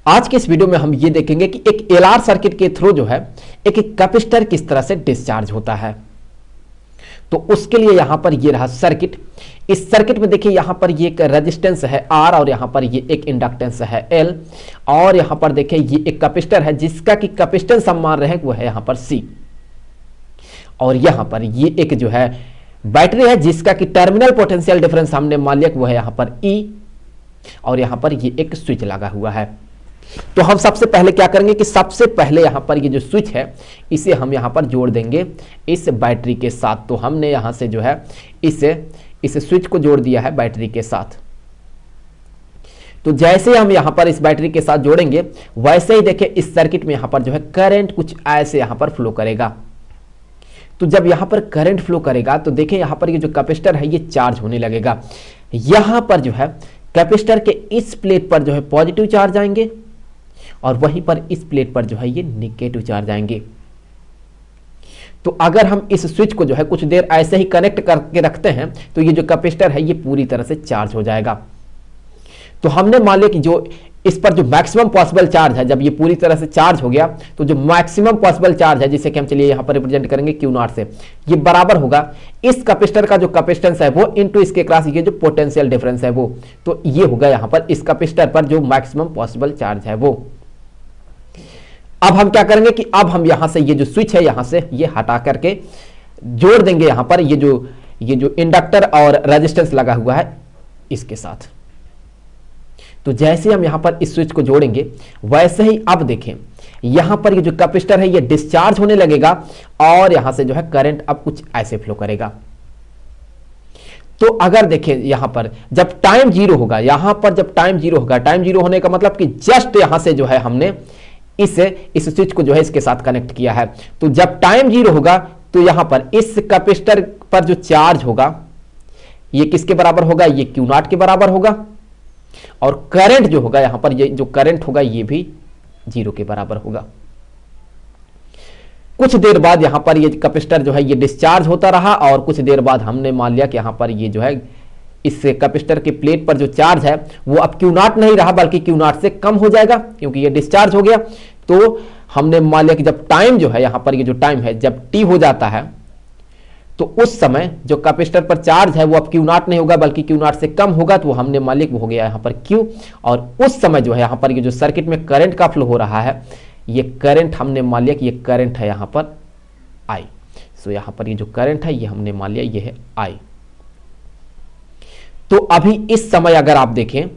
आज के इस वीडियो में हम ये देखेंगे कि एक एलआर सर्किट के थ्रू जो है एक कैपेसिटर किस तरह से डिस्चार्ज होता है। तो उसके लिए यहां पर ये रहा सर्किट। इस सर्किट में देखिए यहां पर ये एक रेजिस्टेंस है R और यहां पर ये एक इंडक्टेंस है L और यहां पर देखिए ये एक कैपेसिटर है जिसका कि कैपेसिटेंस हम मान रहे हैं वो है यहां पर C और यहां पर ये एक जो है बैटरी है जिसका कि टर्मिनल पोटेंशियल डिफरेंस हमने मान लिया कि वो है यहां पर E और यहां पर ये एक स्विच लगा हुआ है। तो हम सबसे पहले क्या करेंगे कि सबसे पहले यहां पर ये जो स्विच है इसे हम यहां पर जोड़ देंगे इस बैटरी के साथ। तो हमने यहां से जो है इस स्विच को जोड़ दिया है बैटरी के साथ। तो जैसे हम यहां पर इस बैटरी के साथ जोड़ेंगे वैसे ही देखिए इस सर्किट में यहां पर जो है करंट कुछ ऐसे यहां पर फ्लो करेगा। तो जब यहां पर करंट फ्लो करेगा तो देखिए यहां पर ये जो कैपेसिटर है ये चार्ज होने लगेगा। यहां पर जो है कैपेसिटर के इस प्लेट पर जो है पॉजिटिव चार्ज आएंगे और वहीं पर इस प्लेट पर जो है ये नेगेटिव चार्ज आएंगे। तो अगर हम इस स्विच को जो है कुछ देर ऐसे ही कनेक्ट करके रखते हैं तो ये जो कैपेसिटर है ये पूरी तरह से चार्ज हो जाएगा। तो हमने मान लिया कि जो इस पर जो मैक्सिमम पॉसिबल चार्ज है जब ये पूरी तरह से चार्ज हो गया तो जो मैक्सिमम पॉसिबल चार्ज है जिसे कि हम चलिए यहां पर रिप्रेजेंट करेंगे Q0 से, ये बराबर होगा इस कैपेसिटर का जो कैपेसिटेंस है वो इनटू इसके क्रॉस ये जो पोटेंशियल डिफरेंस है वो। तो ये होगा यहां पर इस कैपेसिटर पर जो मैक्सिमम पॉसिबल चार्ज है वो। अब हम क्या करेंगे कि अब हम यहां से ये जो स्विच है यहां से ये हटा करके जोड़ देंगे यहां पर ये जो इंडक्टर और रेजिस्टेंस लगा हुआ है इसके साथ। तो जैसे हम यहां पर इस स्विच को जोड़ेंगे वैसे ही अब देखें यहां पर ये जो कैपेसिटर है ये डिस्चार्ज होने लगेगा और यहां से जो है करंट अब कुछ ऐसे फ्लो करेगा। तो अगर देखें यहां पर जब टाइम जीरो होगा, यहां पर जब टाइम जीरो होगा, टाइम जीरो होने का मतलब कि जस्ट यहां से जो है हमने इस स्विच को जो है इसके साथ कनेक्ट किया है। तो जब टाइम जीरो होगा तो यहां पर इस कैपेसिटर पर जो चार्ज होगा ये किसके बराबर होगा, ये Q0 के बराबर होगा और करंट जो होगा यहां पर ये जो करंट होगा ये भी जीरो के बराबर होगा। कुछ देर बाद यहां पर ये कैपेसिटर जो है ये डिस्चार्ज होता रहा और कुछ देर बाद हमने मान लिया कि यहां पर ये जो है इस कैपेसिटर के प्लेट पर जो चार्ज है वो अब Q0 नहीं रहा बल्कि Q0 से कम हो जाएगा क्योंकि ये डिस्चार्ज हो गया। तो हमने मान लिया कि जब टाइम जो है यहां पर ये जो टाइम है जब t हो जाता है तो उस समय जो कैपेसिटर पर चार्ज है वो अब Q0 नहीं होगा बल्कि Q0 से कम होगा। तो हमने मान लिया कि वो हो गया यहां पर Q और उस समय जो है यहां पर ये जो सर्किट में करंट का फ्लो हो रहा है ये करंट हमने मान लिया कि ये करंट है यहां पर I। सो यहां पर ये जो करंट है ये हमने मान लिया ये है I। तो अभी इस समय अगर आप देखें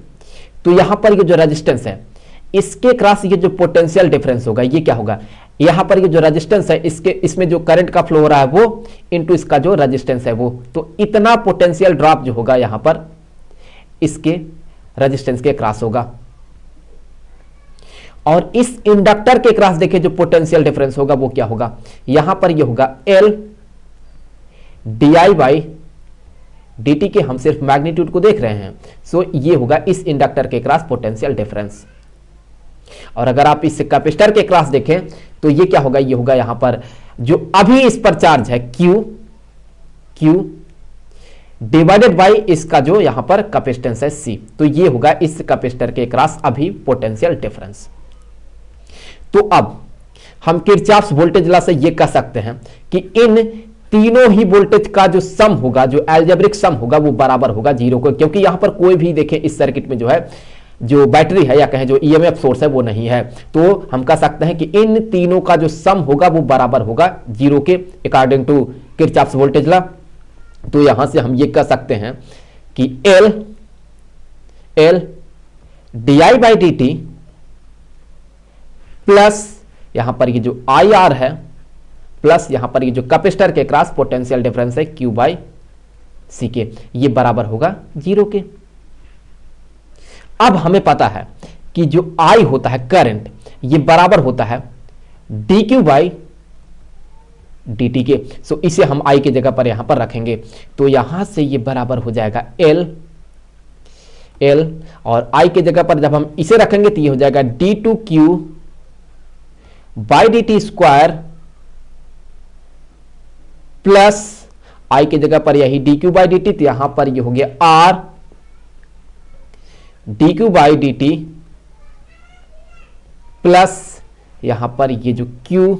तो यहां पर ये जो रेजिस्टेंस है इसके क्रॉस ये जो पोटेंशियल डिफरेंस होगा ये क्या होगा, यहां पर ये जो रेजिस्टेंस है इसमें जो करंट का फ्लो हो रहा है वो इनटू इसका जो रेजिस्टेंस है वो। तो इतना पोटेंशियल ड्रॉप जो होगा यहां पर इसके रेजिस्टेंस के क्रॉस होगा और इस इंडक्टर के क्रॉस देखिए जो पोटेंशियल डिफरेंस होगा वो क्या होगा, यहां पर ये होगा L di/dt के हम सिर्फ मैग्नीट्यूड को देख रहे हैं। सो ये होगा इस इंडक्टर के क्रॉस पोटेंशियल डिफरेंस। और अगर आप इस कैपेसिटर के क्रॉस देखें तो ये क्या होगा, ये होगा यहां पर जो अभी इस पर चार्ज है Q डिवाइडेड बाय इसका जो यहां पर कैपेसिटेंस है C। तो ये होगा इस कैपेसिटर के क्रॉस अभी पोटेंशियल डिफरेंस। तो अब हम किरचॉफ्स वोल्टेज लॉ से ये कह सकते हैं कि इन तीनों ही वोल्टेज का जो सम होगा, जो एल्जेब्रिक सम होगा वो बराबर होगा जीरो को, क्योंकि यहां पर कोई भी देखें इस सर्किट में जो है जो बैटरी है या कहें जो ईएमएफ सोर्स है वो नहीं है। तो हम कह सकते हैं कि इन तीनों का जो सम होगा वो बराबर होगा जीरो के according to Kirchhoff's voltage law. तो यहां से हम ये कह सकते हैं कि L di/dt प्लस यहां पर ये जो IR है प्लस यहां पर ये जो कैपेसिटर के क्रॉस पोटेंशियल डिफरेंस है Q/C के, ये बराबर होगा जीरो के। अब हमें पता है कि जो I होता है करंट ये बराबर होता है dq/dt के। सो इसे हम I की जगह पर यहां पर रखेंगे तो यहां से ये बराबर हो जाएगा L और I की जगह पर जब हम इसे रखेंगे तो ये हो जाएगा d2q/dt² प्लस I की जगह पर यही dq/dt, तो यहां पर ये हो गया R dq/dt प्लस यहां पर ये जो Q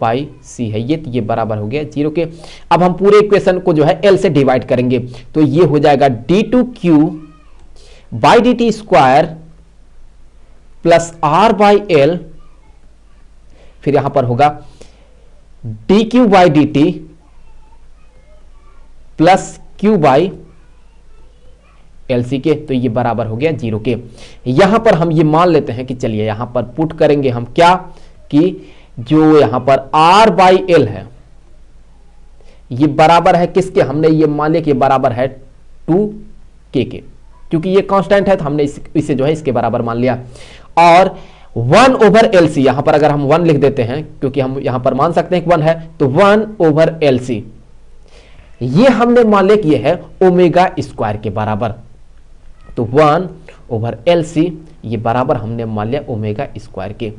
बाई सी है ये बराबर हो गया 0 के। अब हम पूरे इक्वेशन को जो है L से डिवाइड करेंगे, तो ये हो जाएगा d2Q by d t square plus R by L, फिर यहां पर होगा dQ by d T plus Q by LC के, तो ये बराबर हो गया 0 के। यहां पर हम ये मान लेते हैं कि चलिए यहां पर पुट करेंगे हम क्या कि जो यहां पर R बाई L है ये बराबर है किसके, हमने ये मान लिया कि बराबर है 2K के, क्योंकि ये कांस्टेंट है तो हमने इसे जो है इसके बराबर मान लिया। और 1 ओवर LC, यहां पर अगर हम 1 लिख देते हैं क्योंकि हम यहां पर मान सकते हैं कि 1 है, तो 1 ओवर LC ये हमने मान लिया कि ये है ओमेगा स्क्वायर के बराबर, तो 1 ओवर LC ये बराबर हमने मान लिया ओमेगा स्क्वायर के।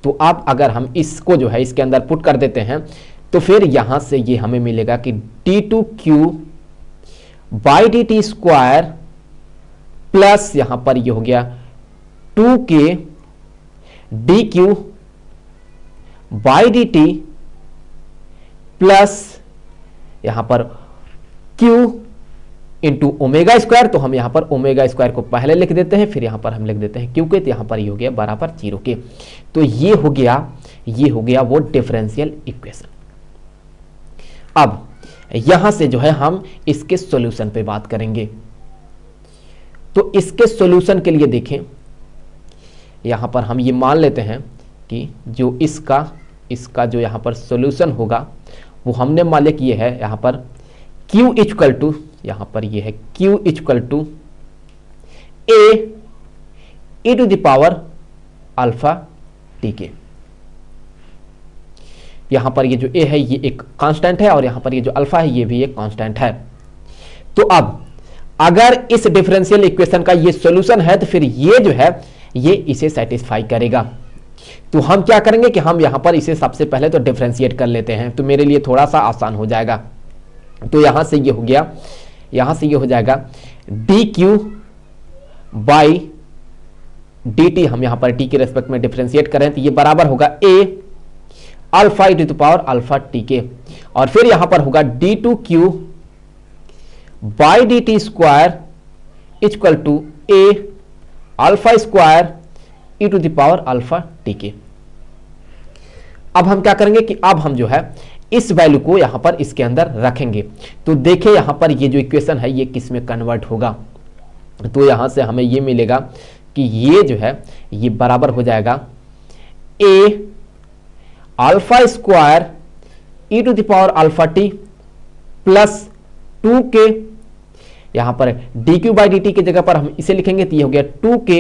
तो अब अगर हम इसको जो है इसके अंदर पुट कर देते हैं तो फिर यहां से ये हमें मिलेगा कि d2Q by d t square plus यहां पर ये हो गया 2K dQ by d T plus यहां पर Q इंटू ओमेगा स्क्वायर, तो हम यहां पर ओमेगा स्क्वायर को पहले लिख देते हैं, फिर यहां पर हम लिख देते हैं Q के, तो यहां पर ये हो गया बराबर 0 के। तो ये हो गया वो डिफरेंशियल इक्वेशन। अब यहां से जो है हम इसके सॉल्यूशन पे बात करेंगे। तो इसके सॉल्यूशन के लिए देखें, यहां पर हम ये मान लेते हैं कि जो इसका जो यहां पर सॉल्यूशन होगा वो हमने मान लिया कि ये है यहां पर Q इक्वल टू, यहां पर ये है Q equal to A e to the power alpha t के। यहां पर ये जो A है ये एक कांस्टेंट है और यहां पर ये जो अल्फा है ये भी एक कांस्टेंट है। तो अब अगर इस डिफरेंशियल इक्वेशन का ये सॉल्यूशन है तो फिर ये जो है ये इसे सेटिस्फाई करेगा। तो हम क्या करेंगे कि हम यहां पर इसे सबसे पहले तो डिफरेंशिएट कर लेते हैं, तो मेरे लिए थोड़ा सा आसान हो जाएगा। तो यहां से ये हो गया, यहां से ये हो जाएगा dQ बाई dt, हम यहां पर t के रेस्पेक्ट में डिफरेंशिएट करें तो ये बराबर होगा A alpha e to the power alpha t के, और फिर यहां पर होगा d2Q by d t square equal to A alpha square e to the power alpha t के। अब हम क्या करेंगे कि अब हम जो है इस वैल्यू को यहां पर इसके अंदर रखेंगे। तो देखें यहां पर ये जो इक्वेशन है ये किस में कन्वर्ट होगा, तो यहां से हमें ये मिलेगा कि ये जो है ये बराबर हो जाएगा A alpha square e to the power alpha t plus 2K, यहां पर dQ बाई dt की जगह पर हम इसे लिखेंगे तो ये हो गया 2K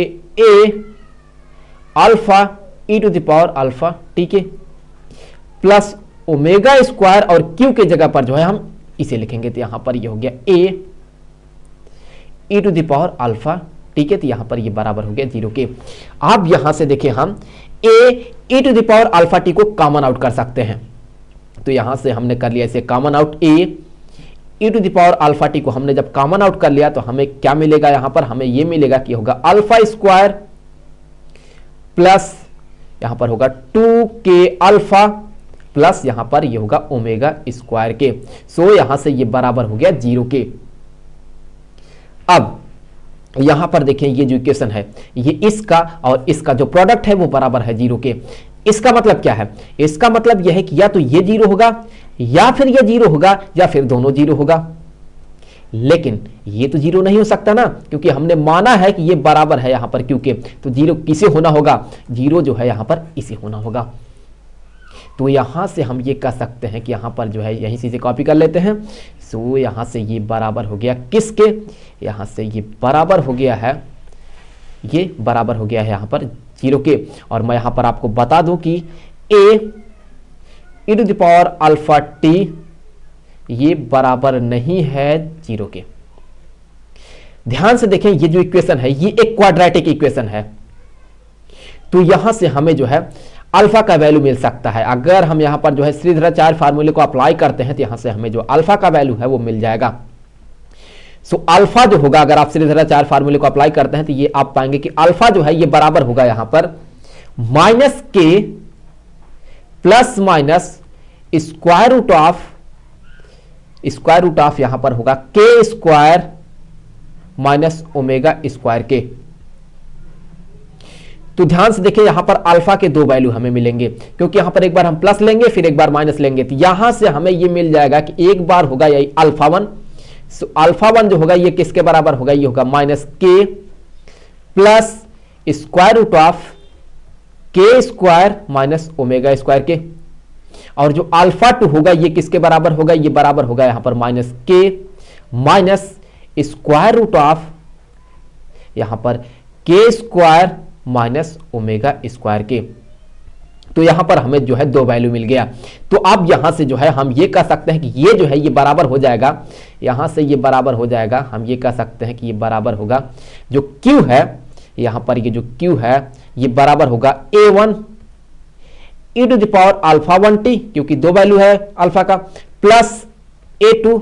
A alpha e to the power alpha t के प्लस ओमेगा स्क्वायर, और Q के जगह पर जो है हम इसे लिखेंगे तो यहां पर ये हो गया A e to the power alpha t के, तो यहां पर ये बराबर हो गया 0 के। अब यहां से देखिए हम A e to the power alpha t को कॉमन आउट कर सकते हैं, तो यहां से हमने कर लिया इसे common out. A e to the power alpha t को हमने जब कॉमन आउट कर लिया तो हमें क्या मिलेगा, यहां पर हमें ये मिलेगा कि होगा अल्फा स्क्वायर प्लस यहां पर होगा 2K अल्फा प्लस यहां पर ये होगा ओमेगा स्क्वायर के। सो यहां से ये बराबर हो गया 0 के। अब यहां पर देखें ये जो इक्वेशन है ये इसका और इसका जो प्रोडक्ट है वो बराबर है 0 के। इसका मतलब क्या है, इसका मतलब यह है कि या तो ये 0 होगा या फिर ये 0 होगा या फिर दोनों 0 होगा, लेकिन ये तो 0 नहीं हो सकता ना, क्योंकि हमने माना है कि ये बराबर है यहां पर Q के, तो 0 किसे होना होगा, 0 जो है यहां पर इसे होना होगा। तो यहां से हम ये कह सकते हैं कि यहां पर जो है यहीं से इसे कॉपी कर लेते हैं। सो यहां से ये बराबर हो गया किसके, यहां से ये बराबर हो गया है, ये बराबर हो गया है यहां पर 0 के। और मैं यहां पर आपको बता दूं कि A e to the power alpha t ये बराबर नहीं है 0 के। ध्यान से देखें ये जो इक्वेशन है ये एक क्वाड्रेटिक इक्वेशन है, तो यहां से हमें जो है अल्फा का वैल्यू मिल सकता है। अगर हम यहां पर जो है श्रीधराचार्य फार्मूले को अप्लाई करते हैं तो यहां से हमें जो अल्फा का वैल्यू है वो मिल जाएगा। सो अल्फा जो होगा, अगर आप श्रीधराचार्य फार्मूले को अप्लाई करते हैं तो ये आप पाएंगे कि अल्फा जो है ये बराबर होगा यहां पर minus k plus minus square root of यहां पर होगा के स्क्वायर माइनस ओमेगा स्क्वायर के। तो ध्यान से देखिए यहां पर अल्फा के दो वैल्यू हमें मिलेंगे, क्योंकि यहां पर एक बार हम प्लस लेंगे फिर एक बार माइनस लेंगे, तो यहां से हमें यह मिल जाएगा कि एक बार होगा यही अल्फा वन। अल्फा वन जो होगा ये किसके बराबर होगा, ये होगा minus k plus square root of k square minus omega square के। और जो अल्फा टू होगा ये किसके बराबर होगा, ये बराबर होगा यहां पर minus k minus square root of यहां पर के स्क्वायर माइनस ओमेगा स्क्वायर के। तो यहां पर हमें जो है दो वैल्यू मिल गया। तो अब यहां से जो है हम ये कह सकते हैं कि ये जो है ये बराबर हो जाएगा, यहां से ये बराबर हो जाएगा, हम ये कह सकते हैं कि ये बराबर होगा जो Q है, यहां पर ये जो Q है ये बराबर होगा A1 e to the power alpha 1t, क्योंकि दो वैल्यू है अल्फा का, plus A2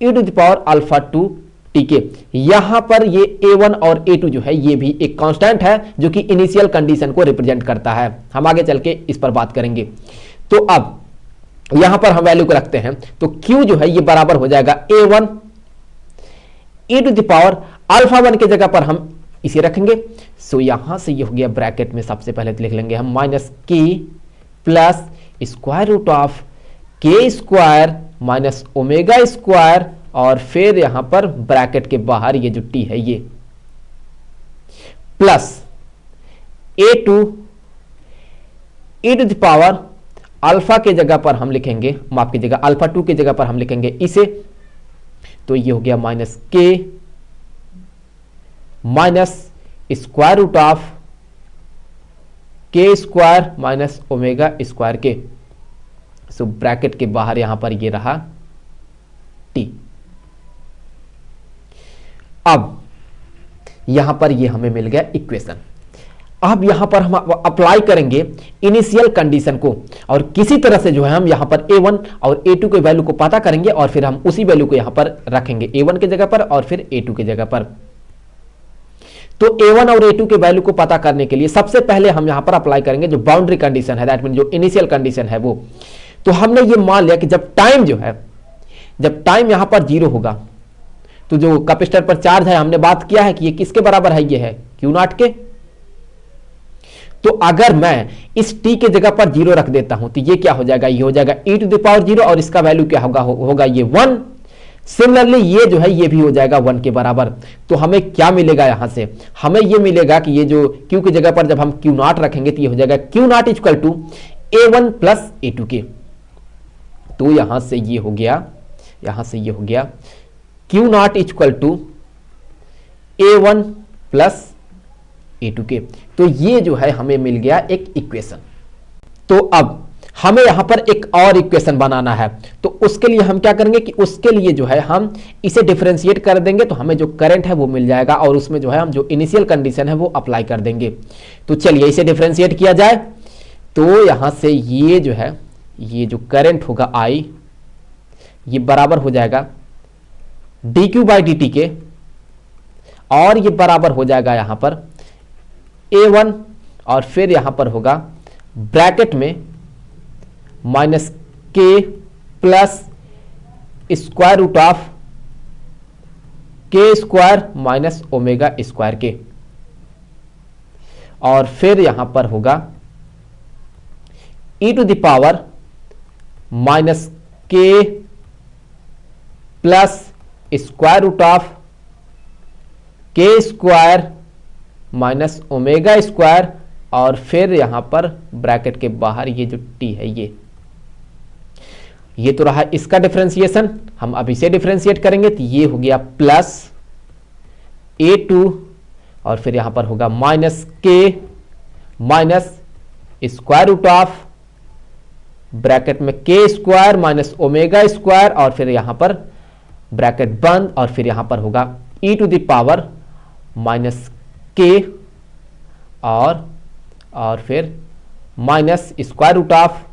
e to the power alpha 2t के। यहां पर ये A1 और A2 जो है ये भी एक कांस्टेंट है जो कि इनिशियल कंडीशन को रिप्रेजेंट करता है। हम आगे चल के इस पर बात करेंगे। तो अब यहां पर हम वैल्यू को रखते हैं, तो Q जो है ये बराबर हो जाएगा A1 e to the power alpha 1 के जगह पर हम इसे रखेंगे। सो यहां से ये हो गया ब्रैकेट में सबसे पहले लिख लेंगे हम minus k plus square root of k square minus omega square, और फिर यहां पर ब्रैकेट के बाहर ये जो टी है ये plus A2 e to the power alpha के जगह पर हम लिखेंगे, माफ कीजिएगा अल्फा 2 की जगह पर हम लिखेंगे इसे, तो ये हो गया minus k minus square root of k square minus omega square के। सो ब्रैकेट के बाहर यहां पर ये रहा टी। अब यहां पर ये हमें मिल गया इक्वेशन। अब यहां पर हम अप्लाई करेंगे इनिशियल कंडीशन को, और किसी तरह से जो है हम यहां पर A1 और A2 के वैल्यू को पता करेंगे और फिर हम उसी वैल्यू को यहां पर रखेंगे A1 के जगह पर और फिर A2 के जगह पर। तो A1 और A2 के वैल्यू को पता करने के लिए सबसे पहले हम यहां पर अप्लाई करेंगे जो बाउंड्री कंडीशन है, दैट मीन जो इनिशियल कंडीशन है वो। तो हमने ये मान लिया कि जब टाइम जो है, जब टाइम यहां पर 0 होगा तो जो कैपेसिटर पर चार्ज है, हमने बात किया है कि ये किसके बराबर है, ये है Q0 के। तो अगर मैं इस t के जगह पर 0 रख देता हूं तो ये क्या हो जाएगा, ये हो जाएगा e टू द पावर 0 और इसका वैल्यू क्या होगा ये 1। सिमिलरली ये जो है ये भी हो जाएगा 1 के बराबर। तो हमें क्या मिलेगा, यहां से हमें ये मिलेगा कि ये जो Q की जगह पर जब हम Q0 रखेंगे तो ये हो जाएगा Q0 equal to A1 plus A2 के। तो यहां से ये हो गया, यहां से ये हो गया Q0 equal to A1 plus A2 के। तो ये जो है हमें मिल गया एक इक्वेशन। तो अब हमें यहां पर एक और इक्वेशन बनाना है, तो उसके लिए हम क्या करेंगे कि उसके लिए जो है हम इसे डिफरेंशिएट कर देंगे, तो हमें जो करंट है वो मिल जाएगा और उसमें जो है हम जो इनिशियल कंडीशन है वो अप्लाई कर देंगे। तो चलिए इसे डिफरेंशिएट किया जाए। तो यहां से ये जो है ये जो करंट होगा I, ये बराबर हो जाएगा dq बाई dt के, और ये बराबर हो जाएगा यहां पर A1 और फिर यहां पर होगा ब्रैकेट में minus k plus square root of k square minus omega square के, और फिर यहां पर होगा e to the power minus k plus square root of k square minus omega square, और फिर यहां पर ब्रैकेट के बाहर ये जो t है ये तो रहा इसका डिफरेंशिएशन। हम अब इसे डिफरेंशिएट करेंगे तो ये हो गया प्लस A2 और फिर यहां पर होगा minus k minus square root of bracket में k square minus omega square, और फिर यहां पर ब्रैकेट बंद, और फिर यहां पर होगा e to the power minus k और फिर minus square root of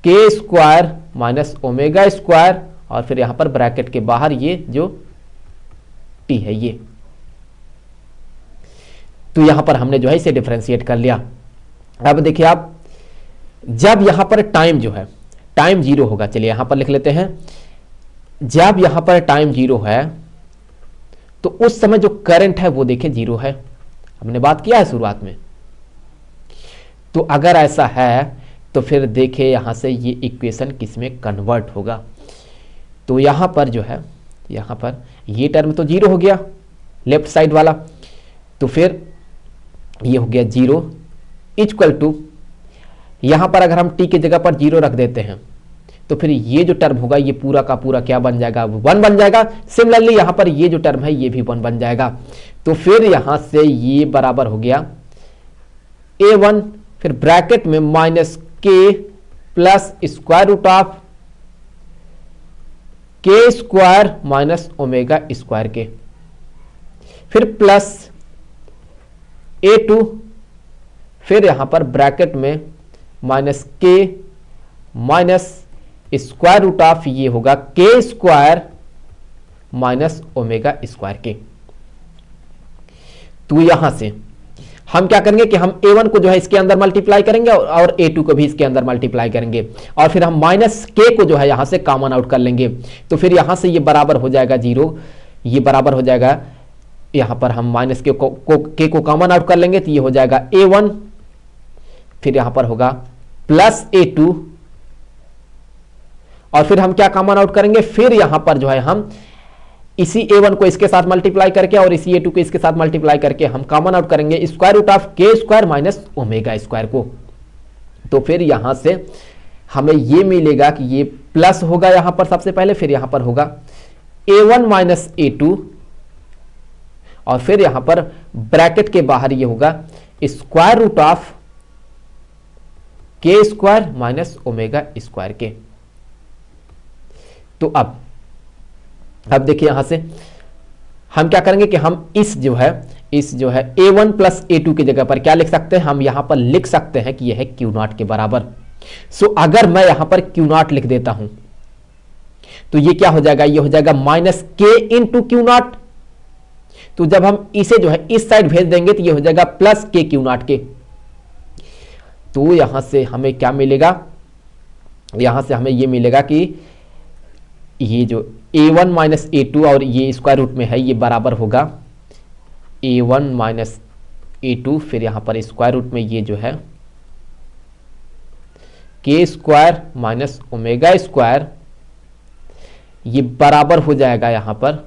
k square minus omega square, और फिर यहां पर ब्रैकेट के बाहर ये जो t है ये। तो यहां पर हमने जो है इसे डिफरेंशिएट कर लिया। अब देखिए आप, जब यहां पर टाइम जो है टाइम 0 होगा, चलिए यहां पर लिख लेते हैं, जब यहां पर टाइम 0 है तो उस समय जो करंट है वो देखिए 0 है, हमने बात किया है शुरुआत में। तो अगर ऐसा है तो फिर देखिए यहां से ये इक्वेशन किस में कन्वर्ट होगा। तो यहां पर जो है, यहां पर ये टर्म तो 0 हो गया लेफ्ट साइड वाला, तो फिर ये हो गया 0 इक्वल टू, यहां पर अगर हम t की जगह पर 0 रख देते हैं तो फिर ये जो टर्म होगा ये पूरा का पूरा क्या बन जाएगा, 1 बन जाएगा। सिमिलरली यहां पर ये जो टर्म है ये भी 1 बन जाएगा। तो फिर यहां से ये बराबर हो गया a1, फिर ब्रैकेट में minus k plus square root of k square minus omega square के, फिर प्लस a2, फिर यहां पर ब्रैकेट में minus k minus square root of ये होगा के स्क्वायर माइनस ओमेगा स्क्वायर के। तो यहां से हम क्या करेंगे कि हम a1 को जो है इसके अंदर मल्टीप्लाई करेंगे और a2 को भी इसके अंदर मल्टीप्लाई करेंगे, और फिर हम माइनस k को जो है यहां से कॉमन आउट कर लेंगे। तो फिर यहां से ये बराबर हो जाएगा 0, ये बराबर हो जाएगा, यहां पर हम माइनस k को कॉमन आउट कर लेंगे तो ये हो जाएगा a1, फिर यहां पर होगा प्लस a2, और फिर हम क्या कॉमन आउट करेंगे, फिर यहां पर जो है हम इसी a1 को इसके साथ मल्टीप्लाई करके और इसी a2 को इसके साथ मल्टीप्लाई करके हम कॉमन आउट करेंगे square root of k square minus omega square को। तो फिर यहां से हमें ये मिलेगा कि ये प्लस होगा यहां पर सबसे पहले, फिर यहां पर होगा a1 माइनस a2, और फिर यहां पर ब्रैकेट के बाहर ये होगा square root of k square minus omega square के। तो अब देखिए यहां से हम क्या करेंगे कि हम इस जो है a1 प्लस a2 की जगह पर क्या लिख सकते हैं, हम यहां पर लिख सकते हैं कि यह है Q0 के बराबर। सो अगर मैं यहां पर Q0 लिख देता हूं तो ये क्या हो जाएगा, ये हो जाएगा माइनस के इंटू Q0। तो जब हम इसे जो है इस साइड भेज देंगे तो ये हो जाएगा प्लस के Q0 के। तो यहां से हमें क्या मिलेगा, यहां से हमें ये मिलेगा कि ये जो a1 माइनस a2 और ये स्क्वायर रूट में है ये बराबर होगा a1 माइनस a2, फिर यहां पर स्क्वायर रूट में ये जो है के स्क्वायर माइनस ओमेगा स्क्वायर, ये बराबर हो जाएगा यहां पर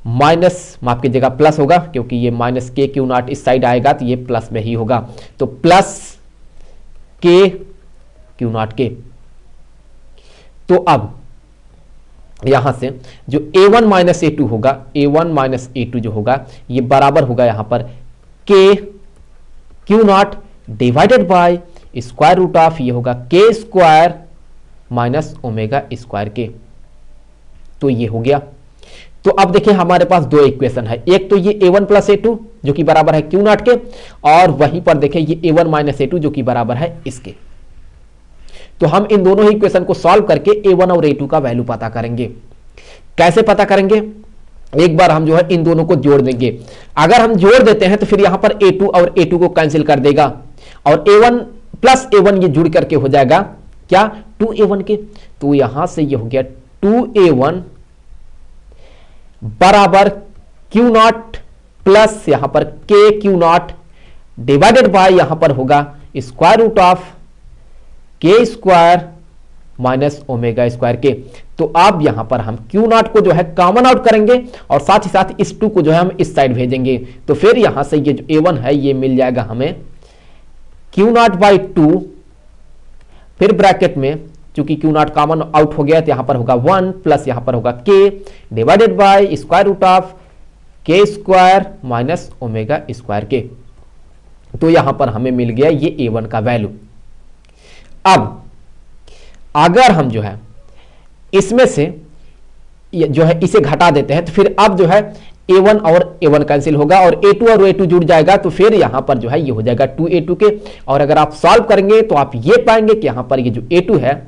माइनस, माफ कीजिएगा प्लस होगा, क्योंकि ये माइनस के Q0 इस साइड आएगा तो ये प्लस में ही होगा। तो प्लस के Q0 के। तो अब यहां से जो a1 माइनस a2 होगा, a1 माइनस a2 जो होगा ये बराबर होगा यहां पर के Q0 divided by square root of ये होगा के स्क्वायर माइनस ओमेगा स्क्वायर के। तो ये हो गया। तो अब देखिए हमारे पास दो इक्वेशन है, एक तो ये a1 प्लस a2 जो कि बराबर है Q0 के, और वहीं पर देखिए ये a1 माइनस a2 जो कि बराबर है इसके। तो हम इन दोनों ही इक्वेशन को सॉल्व करके a1 और a2 का वैल्यू पता करेंगे। कैसे पता करेंगे, एक बार हम जो है इन दोनों को जोड़ देंगे। अगर हम जोड़ देते हैं तो फिर यहां पर a2 और a2 को कैंसिल कर देगा, और a1 प्लस a1 ये जुड़ करके हो जाएगा क्या 2a1 के। तो यहां से ये हो गया 2a1 बराबर Q0 प्लस यहां पर के Q0 डिवाइडेड बाय यहां पर होगा square root of k square minus omega square के। तो अब यहां पर हम Q0 को जो है कॉमन आउट करेंगे और साथ ही साथ इस 2 को जो है हम इस साइड भेजेंगे। तो फिर यहां से ये जो a1 है ये मिल जाएगा हमें Q0 बाई 2, फिर ब्रैकेट में चूंकि Q0 कॉमन आउट हो गया तो यहां पर होगा 1 प्लस यहां पर होगा k divided by square root of k square minus omega square के। तो यहां पर हमें मिल गया ये a1 का वैल्यू। अब अगर हम जो है इसमें से जो है इसे घटा देते हैं तो फिर अब जो है a1 और a1 कैंसिल होगा और a2 और a2 जुड़ जाएगा, तो फिर यहां पर जो है ये हो जाएगा 2a2 के। और अगर आप सॉल्व करेंगे तो आप ये पाएंगे कि यहां पर ये जो a2 है,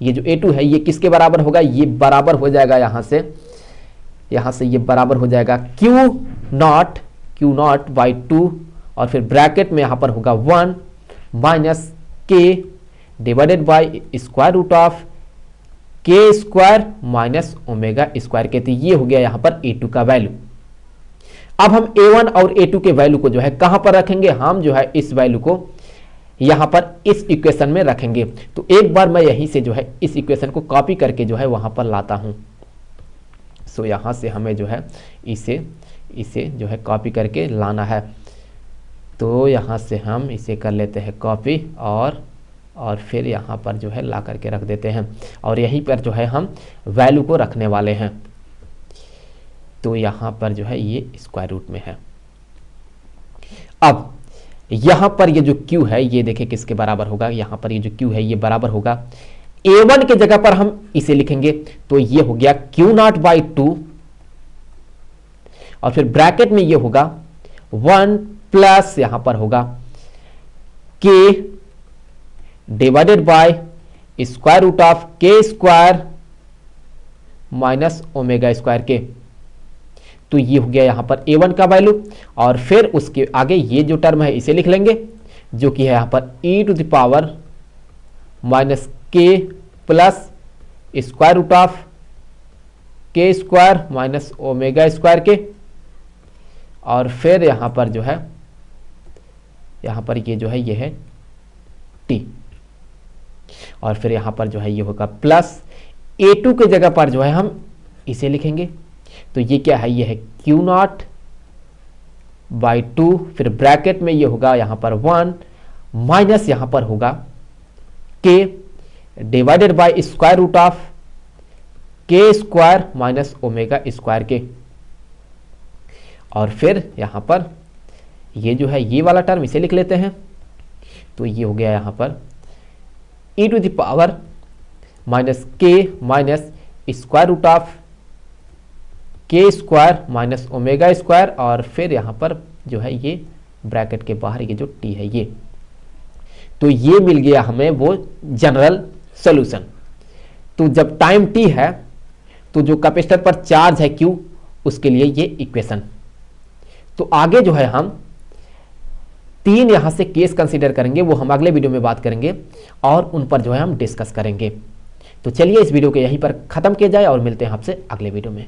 ये जो a2 है ये किसके बराबर होगा, ये बराबर हो जाएगा यहां से यहां से ये बराबर हो जाएगा क्यू नॉट बाई 2 और फिर ब्रैकेट में यहां पर होगा 1 minus k divided by square root of k square minus omega square के। तो ये हो गया यहां पर A2 का वैल्यू। अब हम A1 और A2 के वैल्यू को जो है कहां पर रखेंगे, हम जो है इस वैल्यू को यहां पर इस इक्वेशन में रखेंगे। तो एक बार मैं यहीं से जो है इस इक्वेशन को कॉपी करके जो है वहां पर लाता हूं। सो यहां से हमें जो है इसे जो है कॉपी करके लाना है। तो यहां से हम इसे कर लेते हैं कॉपी और फिर यहां पर जो है ला करके रख देते हैं और यहीं पर जो है हम वैल्यू को रखने वाले हैं। तो यहां पर जो है ये स्क्वायर रूट में है। अब यहां पर ये जो Q है ये देखिए किसके बराबर होगा, यहां पर ये जो Q है ये बराबर होगा A1 के जगह पर हम इसे लिखेंगे तो ये हो गया Q0 बाई 2 और फिर ब्रैकेट में ये होगा 1 प्लस यहां पर होगा K divided by square root of k square minus omega square के। तो ये हो गया यहां पर A1 का वैल्यू और फिर उसके आगे ये जो टर्म है इसे लिख लेंगे जो कि है यहां पर e to the power minus k plus square root of k square minus omega square के। और फिर यहां पर जो है यहां पर ये जो है ये है t और फिर यहां पर जो है ये होगा प्लस A2 के जगह पर जो है हम इसे लिखेंगे तो ये क्या है, ये है Q0 बाई 2 फिर ब्रैकेट में ये होगा यहां पर 1 माइनस यहां पर होगा K divided by square root of k square minus omega square के। और फिर यहां पर ये जो है ये वाला टर्म इसे लिख लेते हैं तो ये हो गया यहां पर e to the power minus k minus square root of k square minus omega square और फिर यहां पर जो है ये ब्रैकेट के बाहर ये जो t है ये। तो ये मिल गया हमें वो जनरल सॉल्यूशन। तो जब टाइम t है तो जो कैपेसिटर पर चार्ज है Q उसके लिए ये इक्वेशन। तो आगे जो है हम 3 यहां से केस कंसीडर करेंगे, वो हम अगले वीडियो में बात करेंगे और उन पर जो है हम डिस्कस करेंगे। तो चलिए इस वीडियो को यहीं पर खत्म किया जाए और मिलते हैं आपसे अगले वीडियो में।